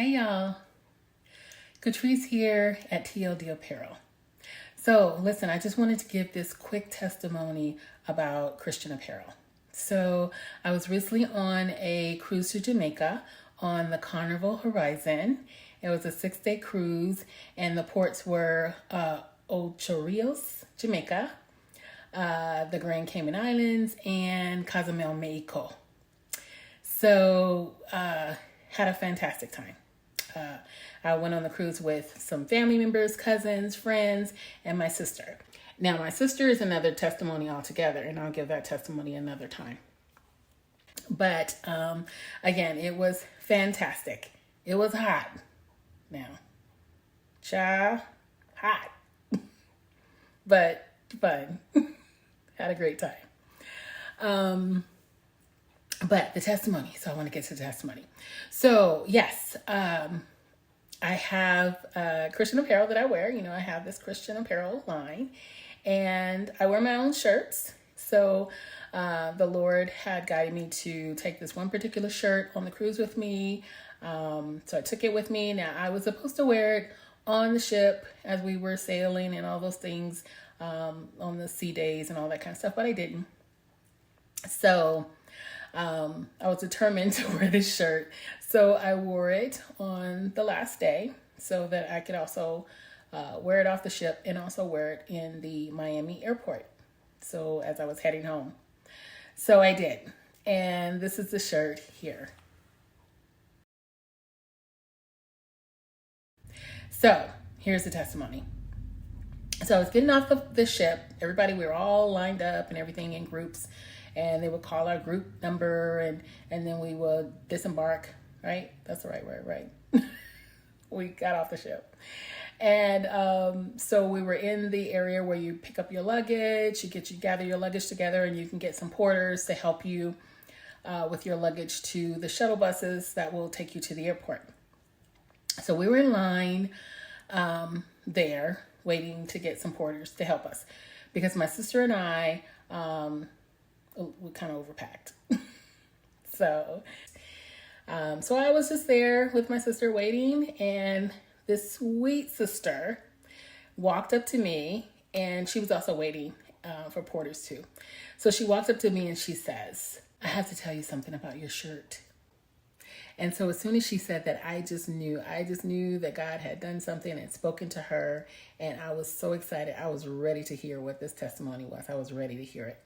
Hey y'all, Catrice here at TLD Apparel. So listen, I just wanted to give this quick testimony about Christian Apparel. So I was recently on a cruise to Jamaica on the Carnival Horizon. It was a 6-day cruise and the ports were Ocho Rios, Jamaica, the Grand Cayman Islands, and Cozumel, Mexico. So had a fantastic time. I went on the cruise with some family members, cousins, friends, and my sister. Now, my sister is another testimony altogether, and I'll give that testimony another time. But again, it was fantastic. It was hot. Now, child, hot, but fun. Had a great time. But the testimony, so I want to get to the testimony. So yes, I have Christian Apparel that I wear. You know, I have this Christian Apparel line and I wear my own shirts. So the Lord had guided me to take this one particular shirt on the cruise with me. So I took it with me. Now I was supposed to wear it on the ship as we were sailing and all those things on the sea days and all that kind of stuff, but I didn't. So I was determined to wear this shirt. So I wore it on the last day so that I could also wear it off the ship and also wear it in the Miami airport. So as I was heading home. So I did. And this is the shirt here. So here's the testimony. So I was getting off the ship. Everybody, we were all lined up and everything in groups. And they would call our group number and then we would disembark, right? That's the right word, right? We got off the ship. And so we were in the area where you pick up your luggage, you gather your luggage together and you can get some porters to help you with your luggage to the shuttle buses that will take you to the airport. So we were in line there waiting to get some porters to help us because my sister and I, we kind of overpacked. So I was just there with my sister waiting, and this sweet sister walked up to me, and she was also waiting for porters too. So she walks up to me and she says, "I have to tell you something about your shirt." And so as soon as she said that, I just knew that God had done something and spoken to her. And I was so excited. I was ready to hear what this testimony was. I was ready to hear it.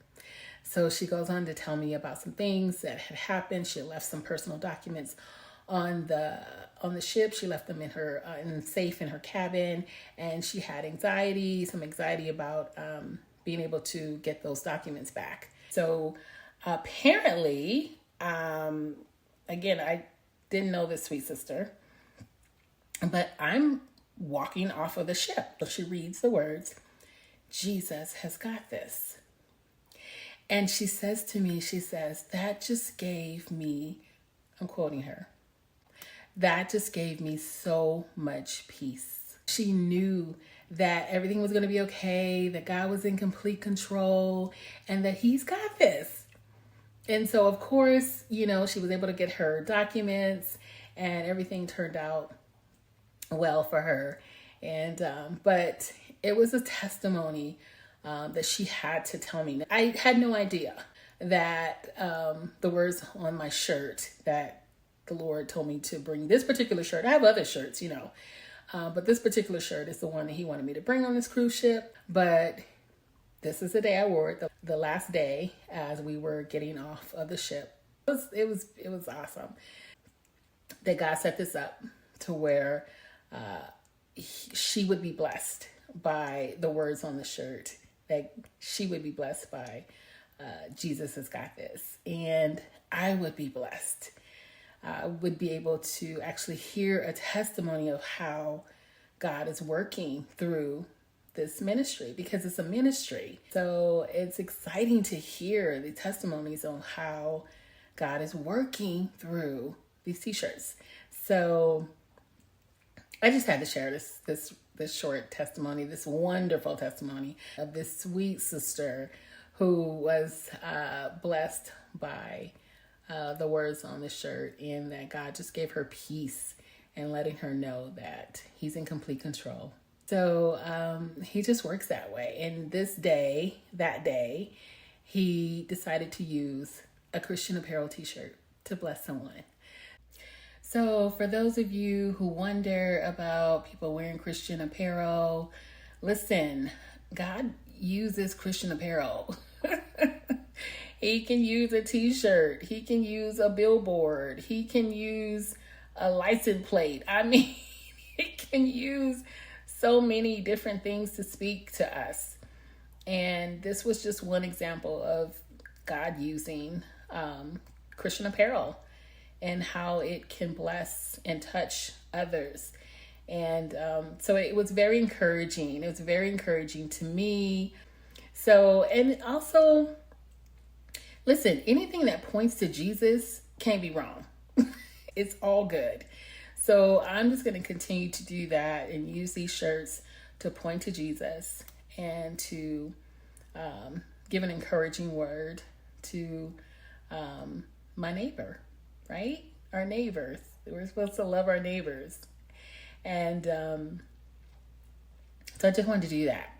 So she goes on to tell me about some things that had happened. She left some personal documents on the ship. She left them in her safe in her cabin, and she had some anxiety about being able to get those documents back. So apparently, again, I didn't know this sweet sister, but I'm walking off of the ship. So she reads the words, "Jesus has got this." And she says to me, "That just gave me," I'm quoting her, "that just gave me so much peace." She knew that everything was going to be okay, that God was in complete control, and that He's got this. And so, of course, you know, she was able to get her documents and everything turned out well for her. And, but it was a testimony that she had to tell me. I had no idea that the words on my shirt that the Lord told me to bring this particular shirt. I have other shirts, you know, but this particular shirt is the one that He wanted me to bring on this cruise ship. But this is the day I wore it, the last day as we were getting off of the ship. It was awesome that God set this up to where she would be blessed by the words on the shirt, that she would be blessed by Jesus has got this. And I would be blessed. I would be able to actually hear a testimony of how God is working through this ministry, because it's a ministry. So it's exciting to hear the testimonies on how God is working through these t-shirts. So I just had to share this short testimony, this wonderful testimony of this sweet sister who was blessed by the words on the shirt, and that God just gave her peace and letting her know that he's in complete control. So he just works that way. And that day, he decided to use a Christian Apparel t-shirt to bless someone. So for those of you who wonder about people wearing Christian apparel, listen, God uses Christian apparel. He can use a t-shirt. He can use a billboard. He can use a license plate. I mean, he can use so many different things to speak to us. And this was just one example of God using Christian apparel and how it can bless and touch others. And so it was very encouraging. It was very encouraging to me. So, and also, listen, anything that points to Jesus can't be wrong. It's all good. So I'm just going to continue to do that and use these shirts to point to Jesus and to give an encouraging word to my neighbor, right? Our neighbors. We're supposed to love our neighbors. And so I just wanted to do that.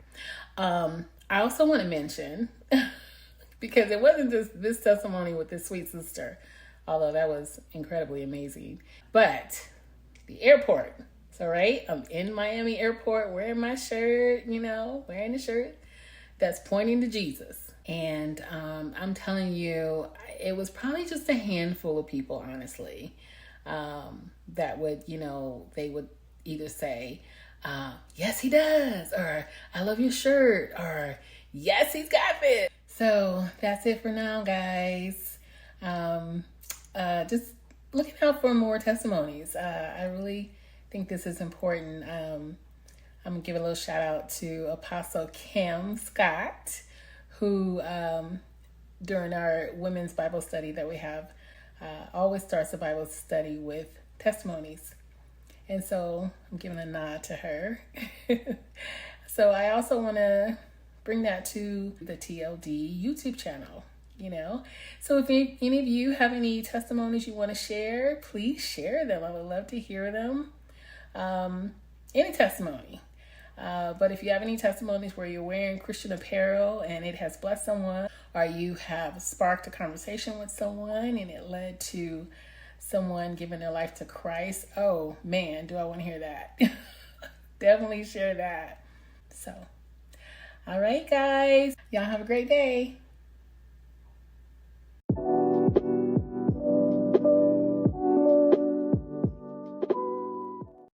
I also want to mention, because it wasn't just this testimony with this sweet sister, although that was incredibly amazing, but the airport. So, right, I'm in Miami airport wearing my shirt, wearing the shirt that's pointing to Jesus. And I'm telling you, it was probably just a handful of people, honestly, that would, they would either say, yes, he does, or I love your shirt, or yes, he's got this. So that's it for now, guys. Just looking out for more testimonies. I really think this is important. I'm going to give a little shout out to Apostle Kim Scott, who during our women's Bible study that we have, always starts the Bible study with testimonies. And so I'm giving a nod to her. So I also want to bring that to the TLD YouTube channel, So if any of you have any testimonies you want to share, please share them. I would love to hear them. Any testimony. But if you have any testimonies where you're wearing Christian apparel and it has blessed someone, or you have sparked a conversation with someone and it led to someone giving their life to Christ, oh man, do I want to hear that. Definitely share that. So, all right, guys, y'all have a great day.